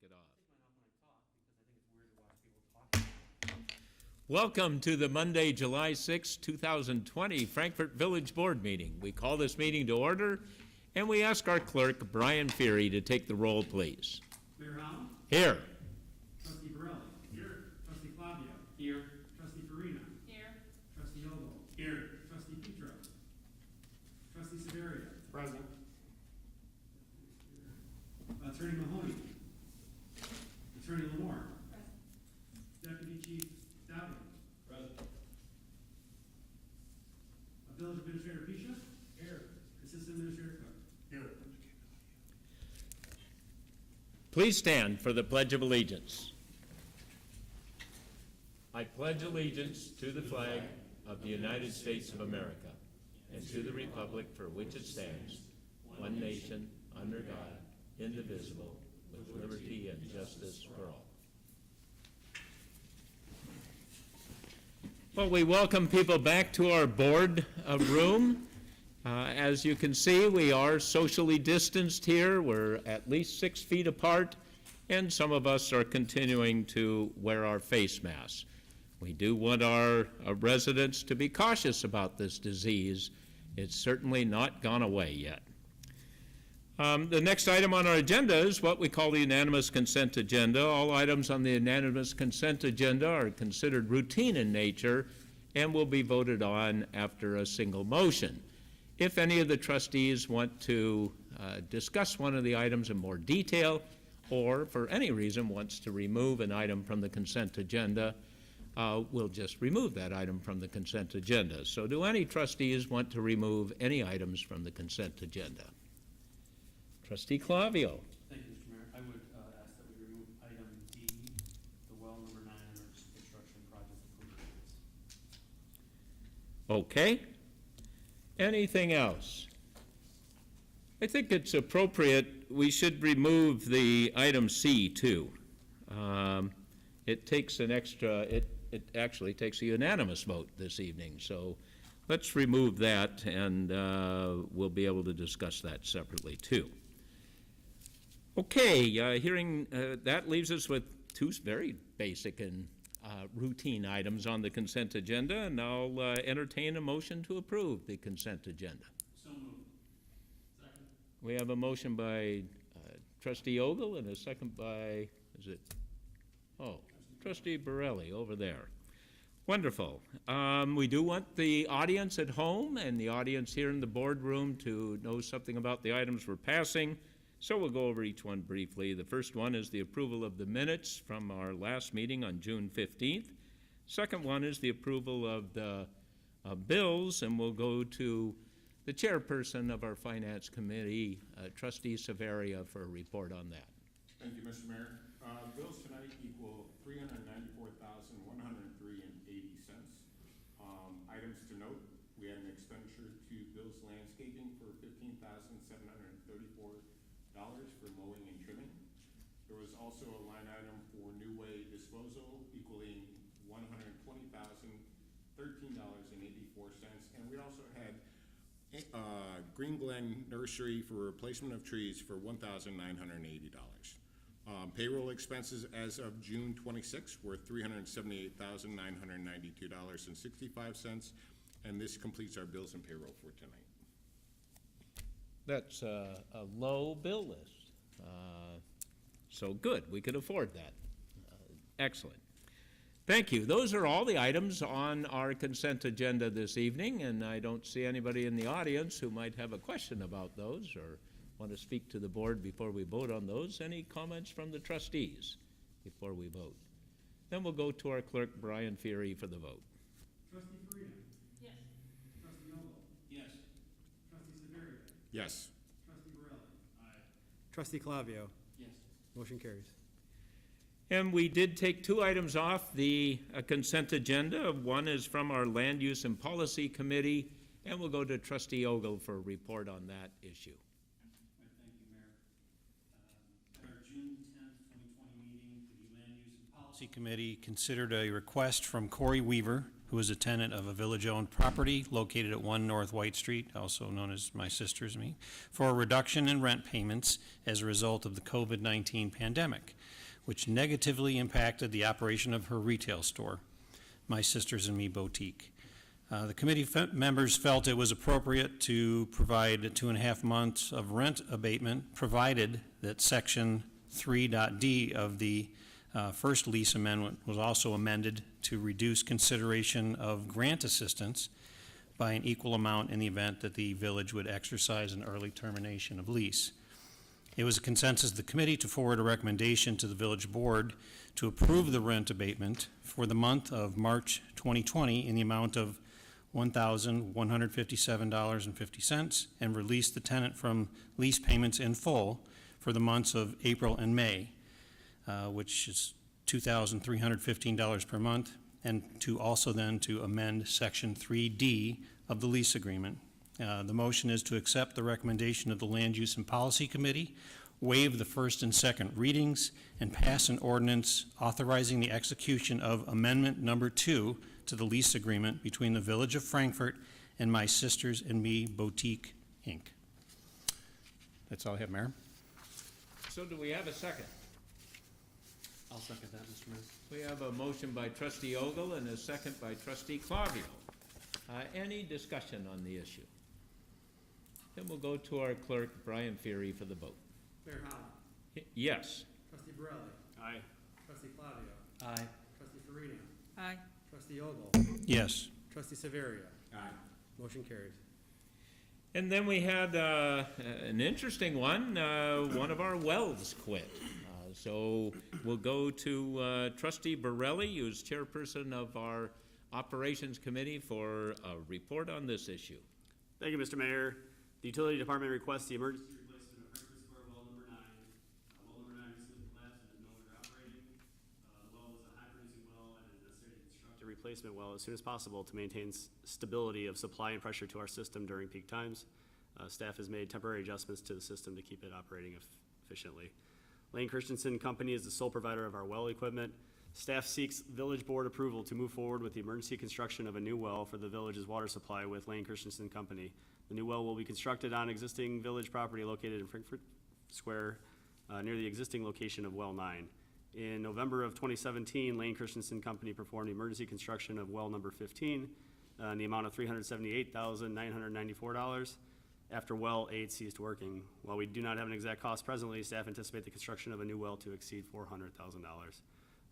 take it off. Welcome to the Monday, July 6, 2020 Frankfort Village Board meeting. We call this meeting to order, and we ask our clerk, Brian Feary, to take the roll, please. Mayor Howell? Here. Trustee Borelli? Here. Trustee Flavio? Here. Trustee Farina? Here. Trustee Ogle? Here. Trustee Petro? Trustee Severia? Present. Attorney Mahoney? Attorney Lamore? Present. Deputy Chief Dowdy? Present. Village Administrator Pisha? Here. Assistant Administrator Cook? Here. Please stand for the Pledge of Allegiance. I pledge allegiance to the flag of the United States of America and to the republic for which it stands, one nation, under God, indivisible, with liberty and justice for all. Well, we welcome people back to our board room. As you can see, we are socially distanced here. We're at least 6 feet apart, and some of us are continuing to wear our face masks. We do want our residents to be cautious about this disease. It's certainly not gone away yet. The next item on our agenda is what we call the unanimous consent agenda. All items on the unanimous consent agenda are considered routine in nature and will be voted on after a single motion. If any of the trustees want to discuss one of the items in more detail, or for any reason wants to remove an item from the consent agenda, we'll just remove that item from the consent agenda. So do any trustees want to remove any items from the consent agenda? Trustee Clavio. Thank you, Mr. Mayor. I would ask that we remove item D, the well number 9 under construction project approvals. Okay. Anything else? I think it's appropriate, we should remove the item C too. It takes an extra, it actually takes a unanimous vote this evening, so let's remove that and we'll be able to discuss that separately too. Okay, hearing that leaves us with two very basic and routine items on the consent agenda, and I'll entertain a motion to approve the consent agenda. So moved. Second. We have a motion by Trustee Ogle and a second by, Trustee Borelli over there. Wonderful. We do want the audience at home and the audience here in the boardroom to know something about the items we're passing, so we'll go over each one briefly. The first one is the approval of the minutes from our last meeting on June 15th. Second one is the approval of the bills, and we'll go to the chairperson of our Finance Committee, Trustee Severia, for a report on that. Thank you, Mr. Mayor. Bills tonight equal $394,103.80. Items to note, we had an expenditure to Bill's Landscaping for $15,734 for mowing and trimming. There was also a line item for New Way disposal equaling $120,013.84. And we also had Green Glen Nursery for replacement of trees for $1,980. Payroll expenses as of June 26 were $378,992.65, and this completes our bills and payroll for tonight. That's a low bill list. So good, we could afford that. Excellent. Thank you. Those are all the items on our consent agenda this evening, and I don't see anybody in the audience who might have a question about those or want to speak to the board before we vote on those. Any comments from the trustees before we vote? Then we'll go to our clerk, Brian Feary, for the vote. Trustee Farina? Yes. Trustee Ogle? Yes. Trustee Severia? Yes. Trustee Borelli? Aye. Trustee Clavio? Yes. Motion carries. And we did take two items off the consent agenda. One is from our Land Use and Policy Committee, and we'll go to Trustee Ogle for a report on that issue. Thank you, Mayor. At our June 10th, 2020 meeting, the Land Use and Policy Committee considered a request from Corey Weaver who is a tenant of a village-owned property located at 1 North White Street, also known as my sister's and me, for a reduction in rent payments as a result of the COVID-19 pandemic, which negatively impacted the operation of her retail store, My Sister's and Me Boutique. The committee members felt it was appropriate to provide 2.5 months of rent abatement, provided that Section 3.d of the first lease amendment was also amended to reduce consideration of grant assistance by an equal amount in the event that the village would exercise an early termination of lease. It was a consensus of the committee to forward a recommendation to the village board to approve the rent abatement for the month of March 2020 in the amount of $1,157.50 and release the tenant from lease payments in full for the months of April and May, which is $2,315 per month, and to also then to amend Section 3D of the lease agreement. The motion is to accept the recommendation of the Land Use and Policy Committee, waive the first and second readings, and pass an ordinance authorizing the execution of Amendment Number 2 to the lease agreement between the Village of Frankfort and My Sister's and Me Boutique, Inc. That's all I have, Mayor. So do we have a second? I'll second that, Mr. Mayor. We have a motion by trustee Ogle and a second by trustee Clavio. Any discussion on the issue? Then we'll go to our clerk, Brian Feary, for the vote. Mayor Holland. Yes. Trustee Borelli. Aye. Trustee Flavio. Aye. Trustee Farina. Aye. Trustee Ogle. Yes. Trustee Severia. Aye. Motion carries. And then we had an interesting one. One of our wells quit. So we'll go to trustee Borelli, who's chairperson of our operations committee, for a report on this issue. Thank you, Mr. Mayor. The utility department requests the emergency replacement of Frankfort Square well number 9. Well number 9 recently collapsed and is no longer operating. The well was a high-producing well and it is necessary to construct a replacement well as soon as possible to maintain stability of supply and pressure to our system during peak times. Staff has made temporary adjustments to the system to keep it operating efficiently. Lane Christensen Company is the sole provider of our well equipment. Staff seeks village board approval to move forward with the emergency construction of a new well for the village's water supply with Lane Christensen Company. The new well will be constructed on existing village property located in Frankfort Square, near the existing location of well 9. In November of 2017, Lane Christensen Company performed emergency construction of well number 15 in the amount of $378,994 after well 8 ceased working. While we do not have an exact cost presently, staff anticipate the construction of a new well to exceed $400,000.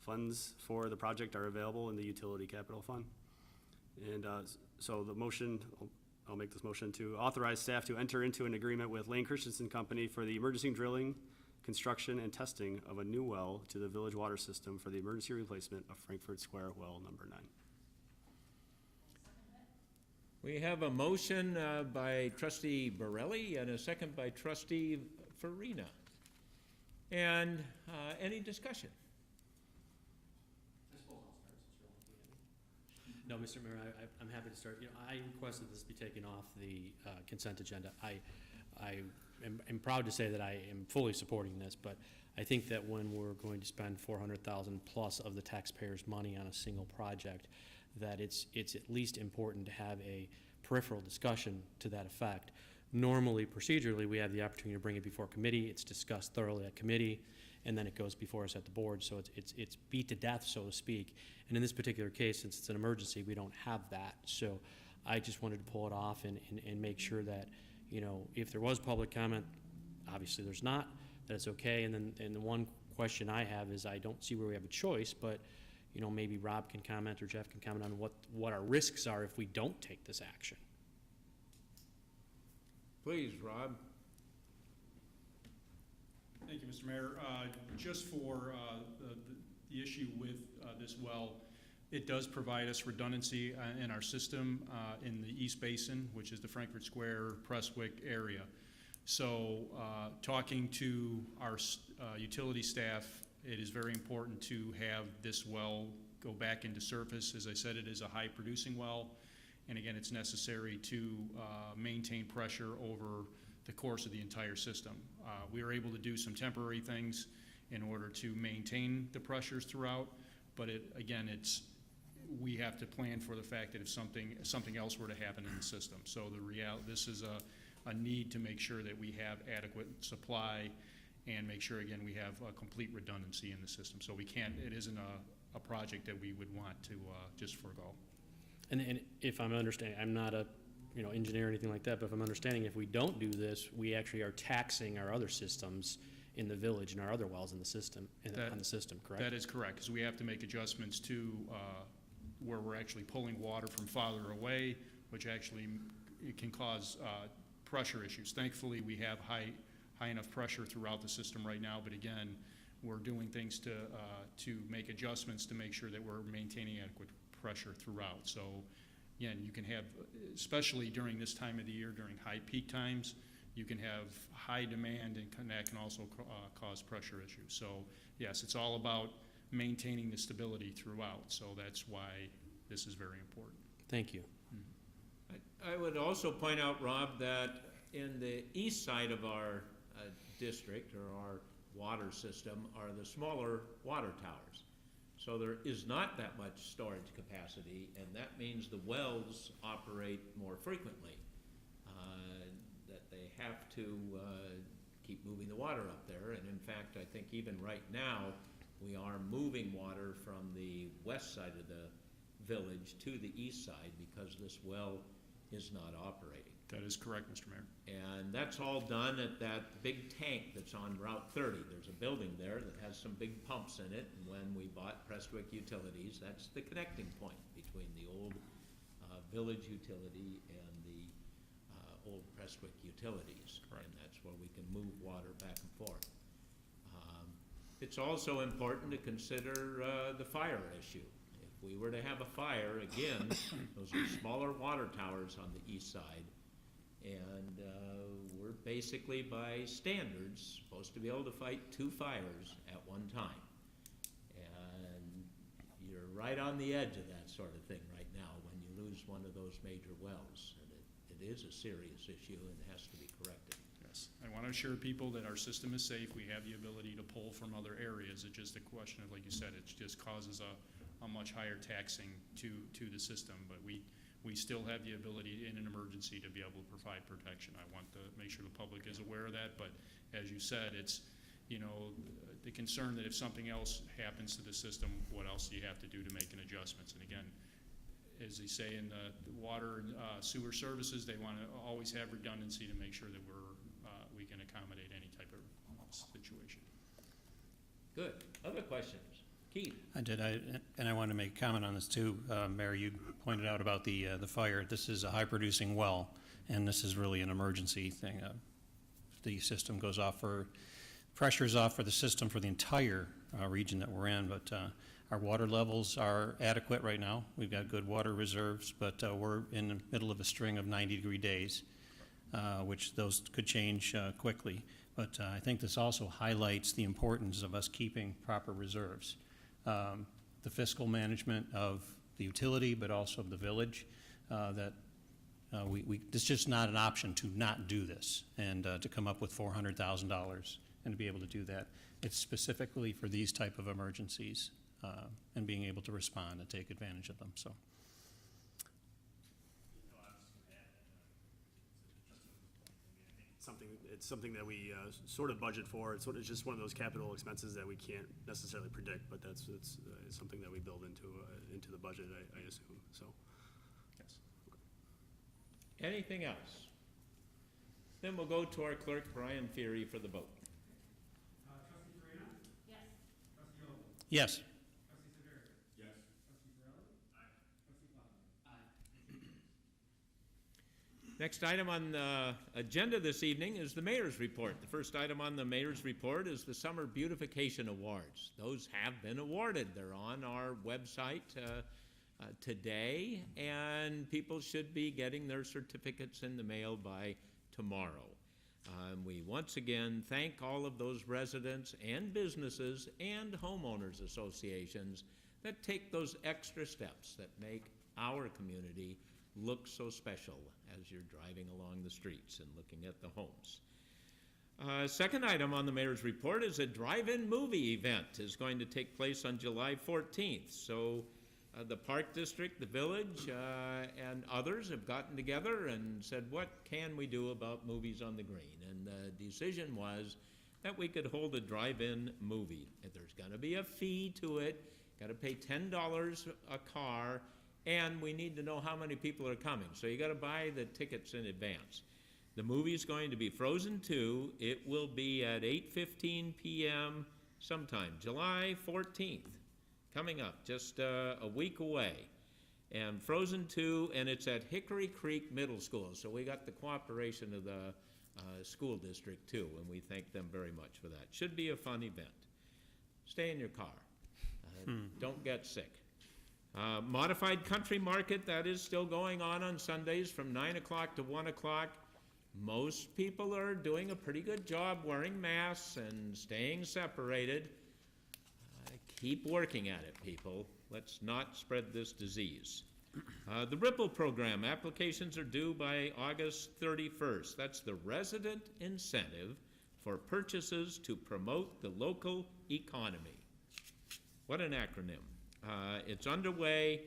Funds for the project are available in the utility capital fund. And so the motion, I'll make this motion to authorize staff to enter into an agreement with Lane Christensen Company for the emergency drilling, construction, and testing of a new well to the village water system for the emergency replacement of Frankfort Square well number 9. We have a motion by trustee Borelli and a second by trustee Farina. And any discussion? I suppose I'll start since you're on the No, Mr. Mayor, I'm happy to start. You know, I requested this be taken off the consent agenda. I am proud to say that I am fully supporting this, but I think that when we're going to spend $400,000 plus of the taxpayers' money on a single project, that it's at least important to have a peripheral discussion to that effect. Normally, procedurally, we have the opportunity to bring it before committee. It's discussed thoroughly at committee, and then it goes before us at the board. So it's beat to death, so to speak. And in this particular case, since it's an emergency, we don't have that. So I just wanted to pull it off and make sure that, you know, if there was public comment, obviously there's not, that it's okay. And the one question I have is I don't see where we have a choice, but you know, maybe Rob can comment or Jeff can comment on what our risks are if we don't take this action. Please, Rob. Thank you, Mr. Mayor. Just for the issue with this well, it does provide us redundancy in our system in the East Basin, which is the Frankfort Square, Prestwick area. So talking to our utility staff, it is very important to have this well go back into surface. As I said, it is a high producing well. And again, it's necessary to maintain pressure over the course of the entire system. We are able to do some temporary things in order to maintain the pressures throughout, but again, we have to plan for the fact that if something else were to happen in the system. So this is a need to make sure that we have adequate supply and make sure, again, we have a complete redundancy in the system. So it isn't a project that we would want to just forego. And if I'm understanding, I'm not a, engineer or anything like that, but if I'm understanding, if we don't do this, we actually are taxing our other systems in the village and our other wells in the system, on the system, correct? That is correct, because we have to make adjustments to where we're actually pulling water from farther away, which actually it can cause pressure issues. Thankfully, we have high enough pressure throughout the system right now, but again, we're doing things to make adjustments to make sure that we're maintaining adequate pressure throughout. So again, you can have, especially during this time of the year, during high peak times, you can have high demand, and that can also cause pressure issues. So yes, it's all about maintaining the stability throughout. So that's why this is very important. Thank you. I would also point out, Rob, that in the east side of our district, or our water system, are the smaller water towers. So there is not that much storage capacity, and that means the wells operate more frequently. That they have to keep moving the water up there, and in fact, I think even right now, we are moving water from the west side of the village to the east side because this well is not operating. That is correct, Mr. Mayor. And that's all done at that big tank that's on Route 30. There's a building there that has some big pumps in it, and when we bought Prestwick Utilities, that's the connecting point between the old village utility and the old Prestwick Utilities. Correct. And that's where we can move water back and forth. It's also important to consider the fire issue. If we were to have a fire, again, those are smaller water towers on the east side, and we're basically, by standards, supposed to be able to fight 2 fires at one time. And you're right on the edge of that sort of thing right now when you lose one of those major wells. And it is a serious issue and has to be corrected. Yes, I want to assure people that our system is safe. We have the ability to pull from other areas. It's just a question of, like you said, it just causes a much higher taxing to the system. But we still have the ability in an emergency to be able to provide protection. I want to make sure the public is aware of that. But as you said, it's, the concern that if something else happens to the system, what else do you have to do to make an adjustments? And again, as they say in the water and sewer services, they want to always have redundancy to make sure that we can accommodate any type of situation. Good. Other questions? Keith? I did, and I wanted to make a comment on this too. Mayor, you pointed out about the fire. This is a high-producing well, and this is really an emergency thing. The system goes off pressure's off for the system for the entire region that we're in, but our water levels are adequate right now. We've got good water reserves, but we're in the middle of a string of 90-degree days, which those could change quickly. But I think this also highlights the importance of us keeping proper reserves. The fiscal management of the utility, but also of the village, it's just not an option to not do this and to come up with $400,000 and to be able to do that. It's specifically for these type of emergencies and being able to respond and take advantage of them. So. It's something that we sort of budget for. It's just one of those capital expenses that we can't necessarily predict, but it's something that we build into the budget, I assume. So, Yes. Anything else? Then we'll go to our clerk, Brian Feary, for the vote. Trustee Farina? Yes. Trustee Ogle? Yes. Trustee Severia? Yes. Trustee Borelli? Aye. Trustee Flavia? Aye. Next item on the agenda this evening is the mayor's report. The first item on the mayor's report is the Summer Beautification Awards. Those have been awarded. They're on our website today, and people should be getting their certificates in the mail by tomorrow. We once again thank all of those residents and businesses and homeowners associations that take those extra steps that make our community look so special as you're driving along the streets and looking at the homes. Second item on the mayor's report is a drive-in movie event is going to take place on July 14th. So the Park District, the village, and others have gotten together and said, what can we do about movies on the green? And the decision was that we could hold a drive-in movie. If there's gonna be a fee to it, gotta pay $10 a car, and we need to know how many people are coming. So you gotta buy the tickets in advance. The movie's going to be Frozen 2. It will be at 8:15 p.m. sometime, July 14th, coming up, just a week away. And Frozen 2, and it's at Hickory Creek Middle School. So we got the cooperation of the school district too, and we thank them very much for that. Should be a fun event. Stay in your car. Don't get sick. Modified Country Market, that is still going on Sundays from 9 o'clock to 1 o'clock. Most people are doing a pretty good job wearing masks and staying separated. Keep working at it, people. Let's not spread this disease. The Ripple program, applications are due by August 31st. That's the resident incentive for purchases to promote the local economy. What an acronym. It's underway.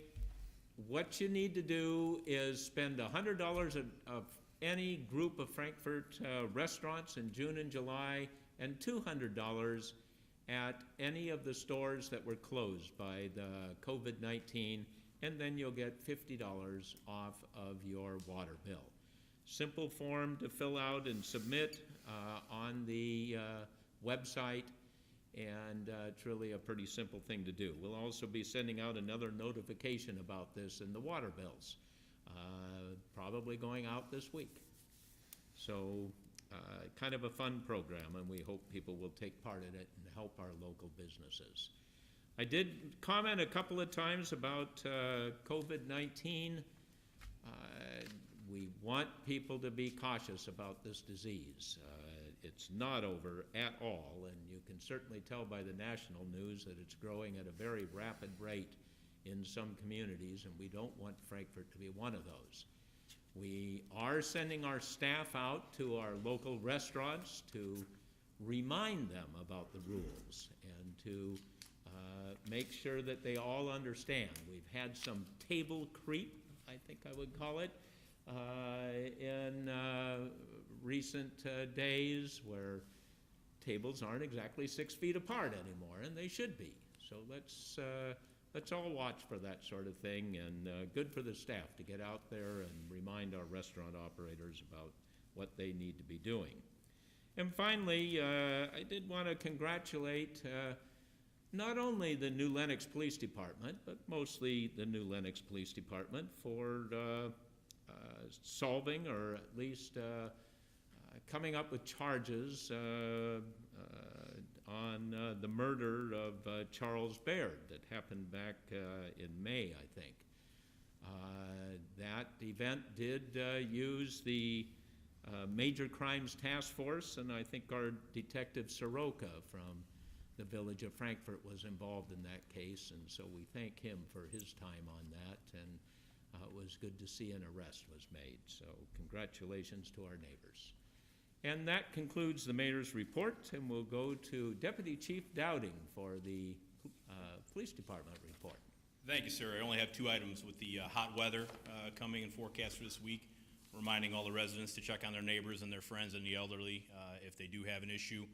What you need to do is spend $100 of any group of Frankfort restaurants in June and July, and $200 at any of the stores that were closed by the COVID-19, and then you'll get $50 off of your water bill. Simple form to fill out and submit on the website, and it's really a pretty simple thing to do. We'll also be sending out another notification about this in the water bills, probably going out this week. So kind of a fun program, and we hope people will take part in it and help our local businesses. I did comment a couple of times about COVID-19. We want people to be cautious about this disease. It's not over at all, and you can certainly tell by the national news that it's growing at a very rapid rate in some communities, and we don't want Frankfort to be one of those. We are sending our staff out to our local restaurants to remind them about the rules and to make sure that they all understand. We've had some table creep, I think I would call it, in recent days where tables aren't exactly 6 feet apart anymore, and they should be. So let's all watch for that sort of thing, and good for the staff to get out there and remind our restaurant operators about what they need to be doing. And finally, I did want to congratulate not only the New Lenox Police Department, but mostly the New Lenox Police Department for solving, or at least coming up with charges on the murder of Charles Baird that happened back in May, I think. That event did use the Major Crimes Task Force, and I think our Detective Soroka from the village of Frankfort was involved in that case, and so we thank him for his time on that, and it was good to see an arrest was made. So congratulations to our neighbors. And that concludes the mayor's report, and we'll go to Deputy Chief Dowding for the Police Department report. Thank you, sir. I only have 2 items with the hot weather coming in forecast for this week, reminding all the residents to check on their neighbors and their friends and the elderly if they do have an issue.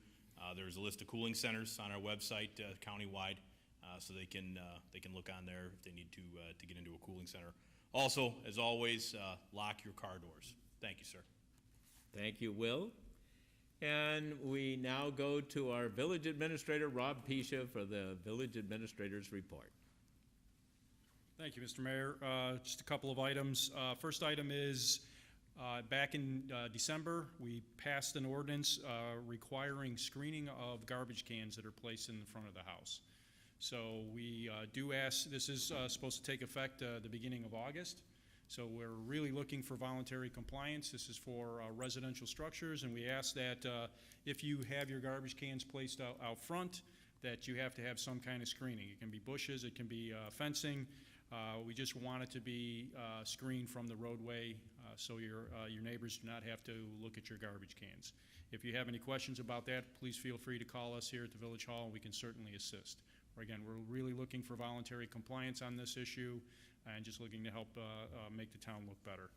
There's a list of cooling centers on our website countywide, so they can look on there if they need to get into a cooling center. Also, as always, lock your car doors. Thank you, sir. Thank you, Will. And we now go to our Village Administrator, Rob Pisha, for the Village Administrator's report. Thank you, Mr. Mayor. Just a couple of items. First item is back in December, we passed an ordinance requiring screening of garbage cans that are placed in the front of the house. So we do ask, this is supposed to take effect the beginning of August. So we're really looking for voluntary compliance. This is for residential structures, and we ask that if you have your garbage cans placed out front, that you have to have some kind of screening. It can be bushes, it can be fencing. We just want it to be screened from the roadway so your neighbors do not have to look at your garbage cans. If you have any questions about that, please feel free to call us here at the Village Hall, and we can certainly assist. Again, we're really looking for voluntary compliance on this issue and just looking to help make the town look better.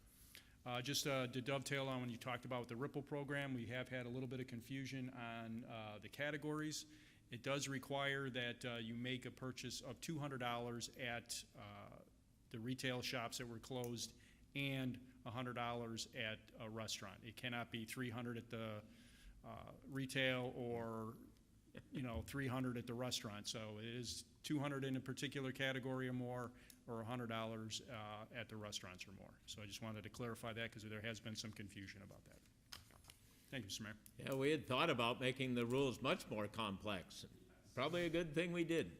Just to dovetail on when you talked about the Ripple program, we have had a little bit of confusion on the categories. It does require that you make a purchase of $200 at the retail shops that were closed and $100 at a restaurant. It cannot be $300 at the retail or 300 at the restaurant. So it is 200 in a particular category or more, or $100 at the restaurants or more. So I just wanted to clarify that because there has been some confusion about that. Thank you, Mr. Mayor. Yeah, we had thought about making the rules much more complex. Probably a good thing we did.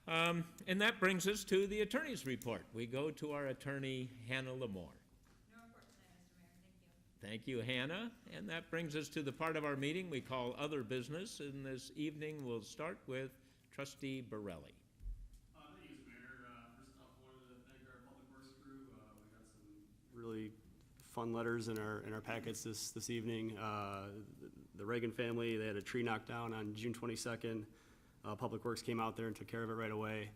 And that brings us to the attorney's report. We go to our attorney, Hannah Lamore. No report tonight, Mr. Mayor. Thank you. Thank you, Hannah. And that brings us to the part of our meeting we call other business. And this evening, we'll start with Trustee Borelli. Thank you, Mr. Mayor. First off, I wanted to thank our public works crew. We got some really fun letters in our packets this evening. The Reagan family, they had a tree knocked down on June 22nd. Public Works came out there and took care of it right away.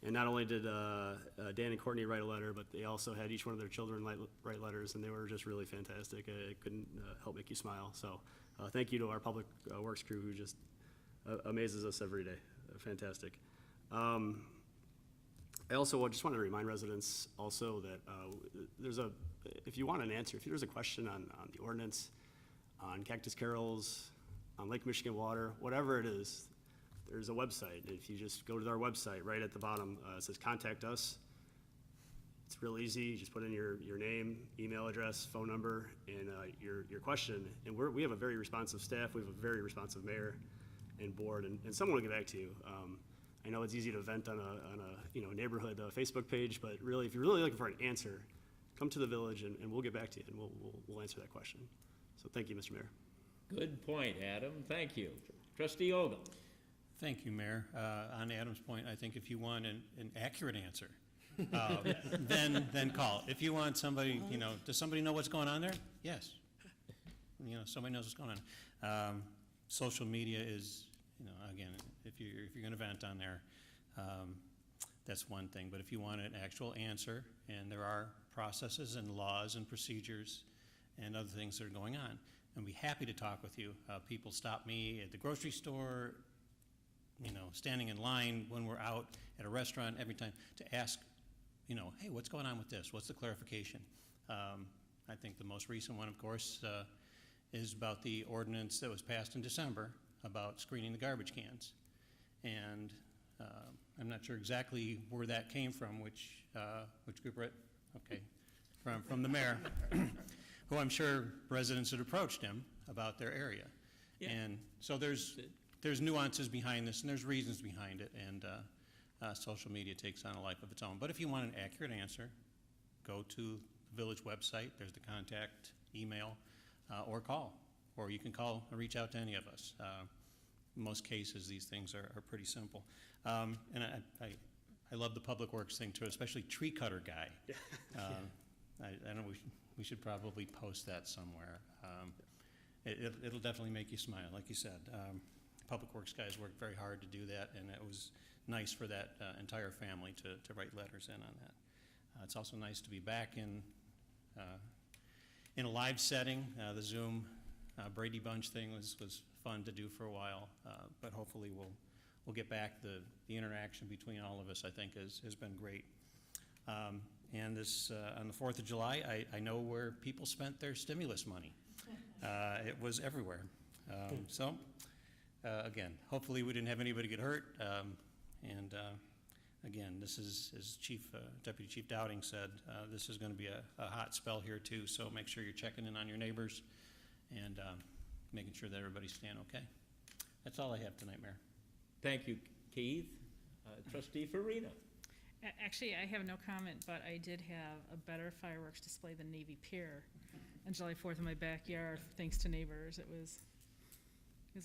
And not only did Dan and Courtney write a letter, but they also had each one of their children write letters, and they were just really fantastic. It couldn't help make you smile. So thank you to our Public Works crew who just amazes us every day. Fantastic. I also just want to remind residents also that if you want an answer, if there's a question on the ordinance, on Cactus Carols, on Lake Michigan water, whatever it is, there's a website. If you just go to our website, right at the bottom, it says contact us. It's real easy. You just put in your name, email address, phone number, and your question. And we have a very responsive staff. We have a very responsive mayor and board, and someone will get back to you. I know it's easy to vent on a neighborhood Facebook page, but really, if you're really looking for an answer, come to the village and we'll get back to you and we'll answer that question. So thank you, Mr. Mayor. Good point, Adam. Thank you. Trustee Ogle. Thank you, Mayor. On Adam's point, I think if you want an accurate answer, then call. If you want somebody, does somebody know what's going on there? Yes. Somebody knows what's going on. Social media is, again, if you're going to vent on there, that's one thing. But if you want an actual answer, and there are processes and laws and procedures and other things that are going on, and be happy to talk with you. People stop me at the grocery store, standing in line when we're out at a restaurant every time to ask, hey, what's going on with this? What's the clarification? I think the most recent one, of course, is about the ordinance that was passed in December about screening the garbage cans. And I'm not sure exactly where that came from, which group, Brett? Okay, from the mayor, who I'm sure residents had approached him about their area. Yeah. And so there's nuances behind this, and there's reasons behind it, and social media takes on a life of its own. But if you want an accurate answer, go to the village website. There's the contact, email, or call. Or you can call or reach out to any of us. In most cases, these things are pretty simple. And I love the Public Works thing, too, especially tree cutter guy. I know we should probably post that somewhere. It'll definitely make you smile, like you said. Public Works guys worked very hard to do that, and it was nice for that entire family to write letters in on that. It's also nice to be back in a live setting. The Zoom Brady Bunch thing was fun to do for a while, but hopefully we'll get back. The interaction between all of us, I think, has been great. And this on the 4th of July, I know where people spent their stimulus money. It was everywhere. Again, hopefully we didn't have anybody get hurt. Again, this is, as Deputy Chief Dowding said, this is going to be a hot spell here too, so make sure you're checking in on your neighbors and making sure that everybody's staying okay. That's all I have tonight, Mayor. Thank you, Keith. Trustee Farina. Actually, I have no comment, but I did have a better fireworks display than Navy Pier on July 4th in my backyard, thanks to neighbors. It was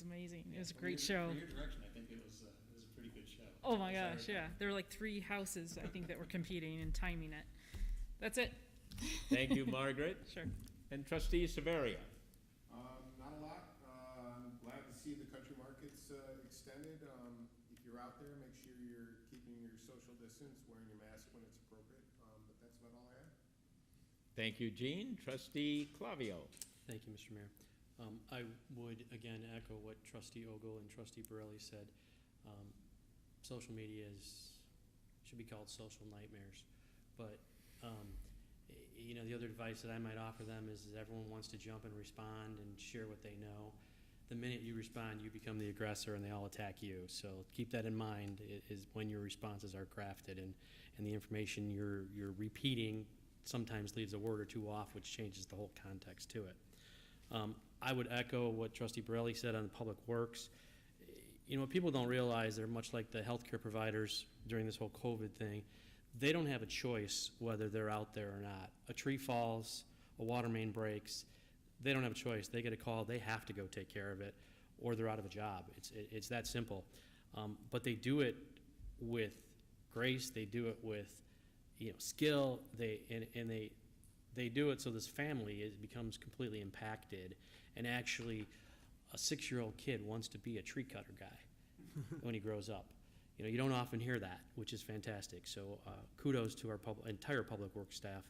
amazing. It was a great show. For your direction, I think it was a pretty good show. Oh my gosh, yeah. There were like 3 houses, I think, that were competing and timing it. That's it. Thank you, Margaret. Sure. And Trustee Severia. Not a lot. I'm glad to see the country markets extended. you're out there, make sure you're keeping your social distance, wearing your mask when it's appropriate. But that's about all I have. Thank you, Gene. Trustee Clavio. Thank you, Mr. Mayor. I would again echo what Trustee Ogle and Trustee Borelli said. Social media should be called social nightmares. But, you know, the other advice that I might offer them is everyone wants to jump and respond and share what they know. The minute you respond, you become the aggressor and they all attack you. So keep that in mind is when your responses are crafted and the information you're repeating sometimes leaves a word or two off, which changes the whole context to it. I would echo what Trustee Borelli said on Public Works. You know, what people don't realize, they're much like the healthcare providers during this whole COVID thing. They don't have a choice whether they're out there or not. A tree falls, a water main breaks, they don't have a choice. They get a call, they have to go take care of it, or they're out of a job. It's that simple. But they do it with grace, they do it with, you know, skill, they do it so this family becomes completely impacted, and actually a 6-year-old kid wants to be a tree cutter guy when he grows up. You know, you don't often hear that, which is fantastic. So kudos to our entire public works staff.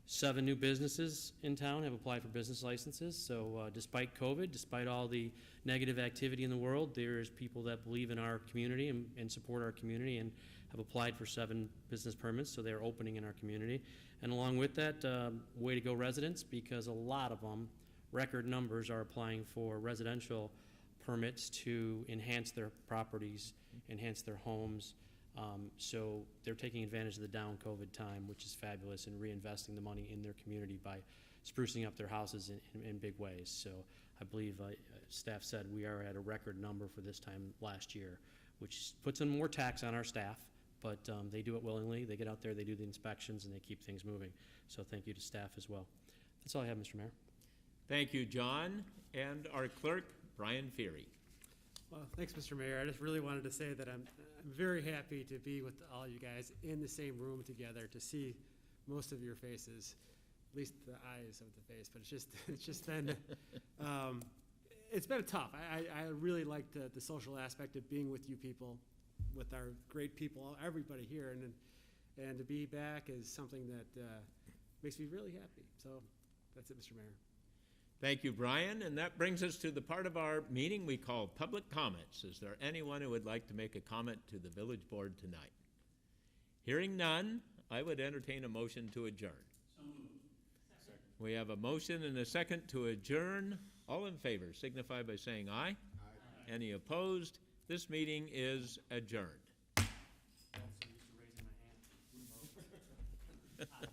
7 new businesses in town have applied for business licenses. So despite COVID, despite all the negative activity in the world, there's people that believe in our community and support our community and have applied for 7 business permits, so they're opening in our community. And along with that, way to go residents, because a lot of them, record numbers, are applying for residential permits to enhance their properties, enhance their homes. So they're taking advantage of the down COVID time, which is fabulous, and reinvesting the money in their community by sprucing up their houses in big ways. So I believe staff said we are at a record number for this time last year, which puts in more tax on our staff, but they do it willingly. They get out there, they do the inspections, and they keep things moving. So thank you to staff as well. That's all I have, Mr. Mayor. Thank you, John. And our clerk, Brian Feary. Well, thanks, Mr. Mayor. I just really wanted to say that I'm very happy to be with all you guys in the same room together, to see most of your faces, at least the eyes of the face. But it's just been it's been tough. I really like the social aspect of being with you people, with our great people, everybody here, and to be back is something that makes me really happy. So that's it, Mr. Mayor. Thank you, Brian. And that brings us to the part of our meeting we call public comments. Is there anyone who would like to make a comment to the village board tonight? Hearing none, I would entertain a motion to adjourn. So moved. We have a motion and a second to adjourn. All in favor signify by saying aye. Aye. Any opposed? This meeting is adjourned. Also used to raising my hand.